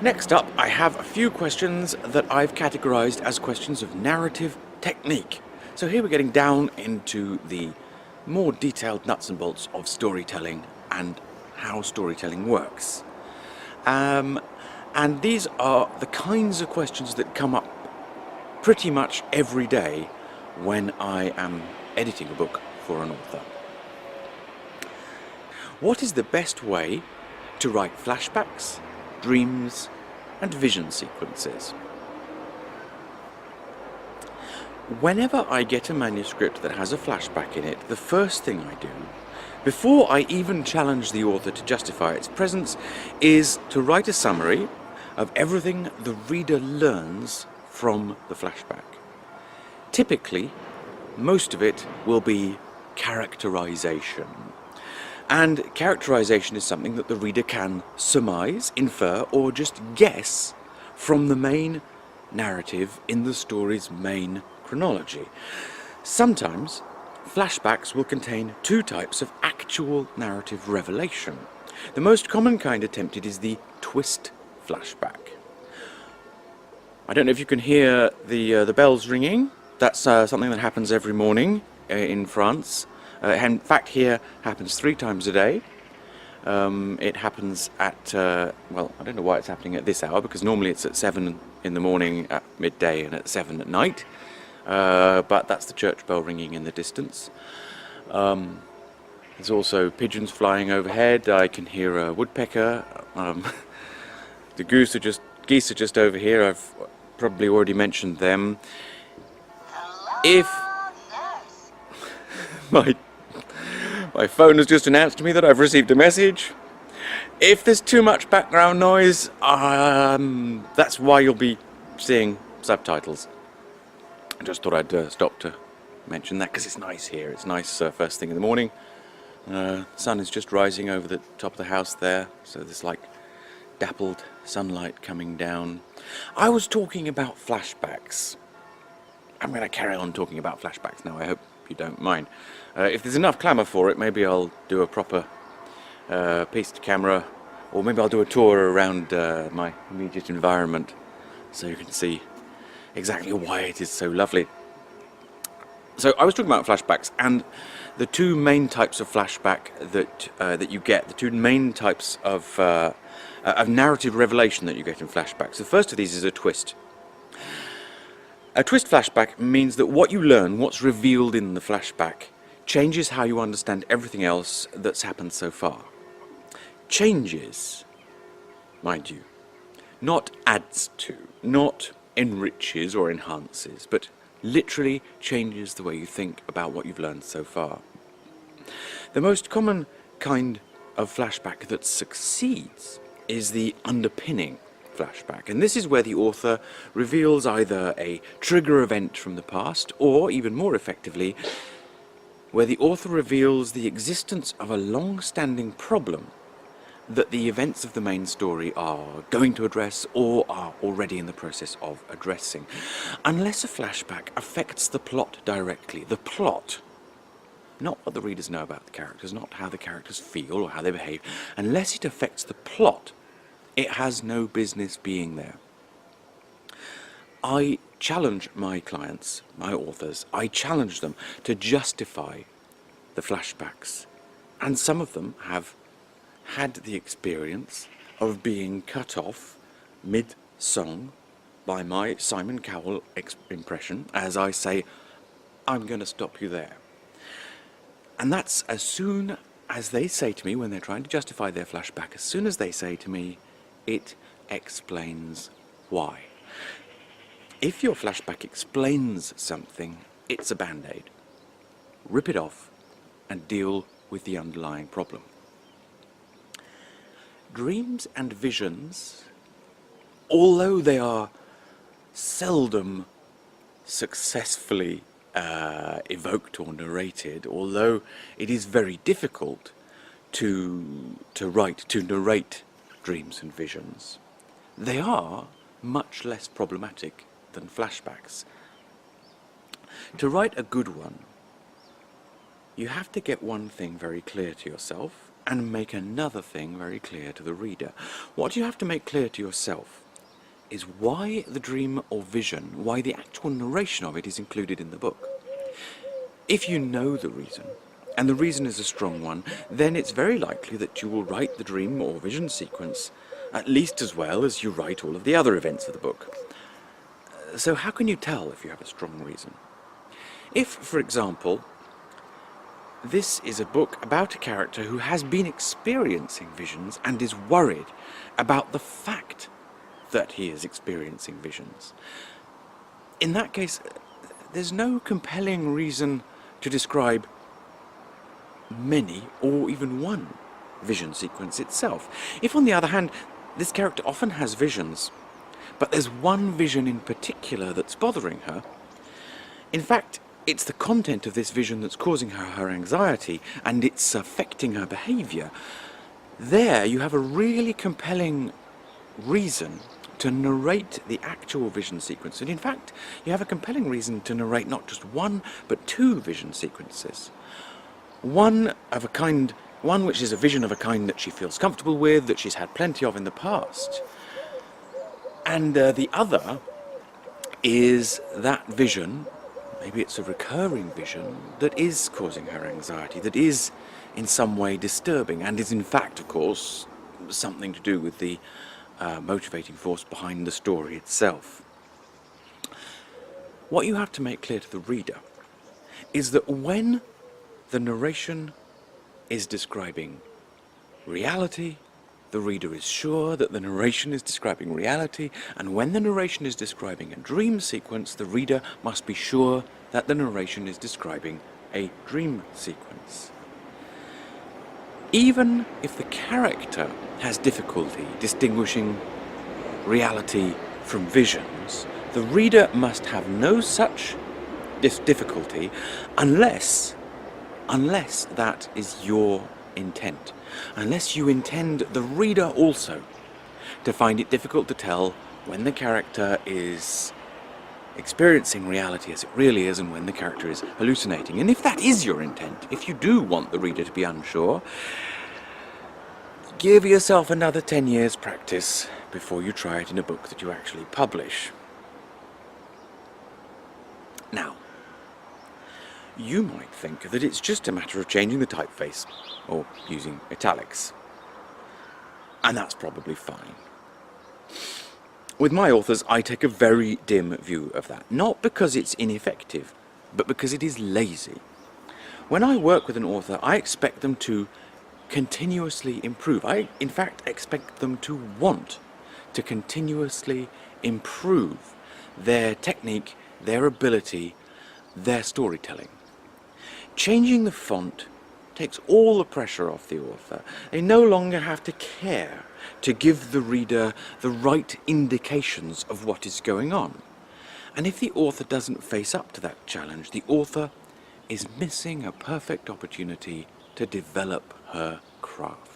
Next up, I have a few questions that I've categorized as questions of narrative technique. So here we're getting down into the more detailed nuts and bolts of storytelling and how storytelling works. And these are the kinds of questions that come up pretty much every day when I am editing a book for an author. What is the best way to write flashbacks, dreams, and vision sequences? Whenever I get a manuscript that has a flashback in it, the first thing I do, before I even challenge the author to justify its presence, is to write a summary of everything the reader learns from the flashback. Typically, most of it will be characterization. And characterization is something that the reader can surmise, infer, or just guess from the main narrative in the story's main chronology. Sometimes, flashbacks will contain two types of actual narrative revelation. The most common kind attempted is the twist flashback. I don't know if you can hear the bells ringing. That's something that happens every morning in France. In fact, here happens 3 times a day. It happens at, well, I don't know why it's happening at this hour, because normally it's at 7 in the morning, at midday, and at 7 at night. But that's the church bell ringing in the distance. There's also pigeons flying overhead. I can hear a woodpecker. The geese are just over here. I've probably already mentioned them. If my phone has just announced to me that I've received a message. If there's too much background noise, that's why you'll be seeing subtitles. I just thought I'd stop to mention that because it's nice here. It's nice first thing in the morning. The sun is just rising over the top of the house there, so there's like dappled sunlight coming down. I was talking about flashbacks. I'm going to carry on talking about flashbacks now, I hope you don't mind. If there's enough clamour for it, maybe I'll do a proper piece to camera, or maybe I'll do a tour around my immediate environment so you can see exactly why it is so lovely. So I was talking about flashbacks, and the two main types of flashback that you get, the two main types of narrative revelation that you get in flashbacks. The first of these is a twist. A twist flashback means that what you learn, what's revealed in the flashback, changes how you understand everything else that's happened so far. Changes, mind you, not adds to, not enriches or enhances, but literally changes the way you think about what you've learned so far. The most common kind of flashback that succeeds is the underpinning flashback, and this is where the author reveals either a trigger event from the past, or even more effectively, where the author reveals the existence of a long-standing problem that the events of the main story are going to address or are already in the process of addressing. Unless a flashback affects the plot directly, the plot, not what the readers know about the characters, not how the characters feel or how they behave, unless it affects the plot, it has no business being there. I challenge my clients, my authors, I challenge them to justify the flashbacks. And some of them have had the experience of being cut off mid-song by my Simon Cowell impression as I say, I'm going to stop you there. And that's as soon as they say to me, when they're trying to justify their flashback, as soon as they say to me, it explains why. If your flashback explains something, it's a band-aid. Rip it off and deal with the underlying problem. Dreams and visions, although they are seldom successfully evoked or narrated, although it is very difficult to narrate dreams and visions, they are much less problematic than flashbacks. To write a good one, you have to get one thing very clear to yourself, and make another thing very clear to the reader. What you have to make clear to yourself is why the dream or vision, why the actual narration of it is included in the book. If you know the reason, and the reason is a strong one, then it's very likely that you will write the dream or vision sequence at least as well as you write all of the other events of the book. So how can you tell if you have a strong reason? If, for example, this is a book about a character who has been experiencing visions and is worried about the fact that he is experiencing visions, in that case, there's no compelling reason to describe many or even one vision sequence itself. If, on the other hand, this character often has visions, but there's one vision in particular that's bothering her, in fact, it's the content of this vision that's causing her anxiety, and it's affecting her behaviour, there you have a really compelling reason to narrate the actual vision sequence. And in fact, you have a compelling reason to narrate not just one, but two vision sequences. One which is a vision of a kind that she feels comfortable with, that she's had plenty of in the past. And the other is that vision, maybe it's a recurring vision, that is causing her anxiety, that is in some way disturbing, and is in fact, of course, something to do with the motivating force behind the story itself. What you have to make clear to the reader is that when the narration is describing reality, the reader is sure that the narration is describing reality, and when the narration is describing a dream sequence, the reader must be sure that the narration is describing a dream sequence. Even if the character has difficulty distinguishing reality from visions, the reader must have no such difficulty unless that is your intent. Unless you intend the reader also to find it difficult to tell when the character is experiencing reality as it really is and when the character is hallucinating. And if that is your intent, if you do want the reader to be unsure, give yourself another 10 years practice before you try it in a book that you actually publish. Now, you might think that it's just a matter of changing the typeface or using italics. And that's probably fine. With my authors, I take a very dim view of that. Not because it's ineffective, but because it is lazy. When I work with an author, I expect them to continuously improve. I, in fact, expect them to want to continuously improve their technique, their ability, their storytelling. Changing the font takes all the pressure off the author. They no longer have to care to give the reader the right indications of what is going on. And if the author doesn't face up to that challenge, the author is missing a perfect opportunity to develop her craft.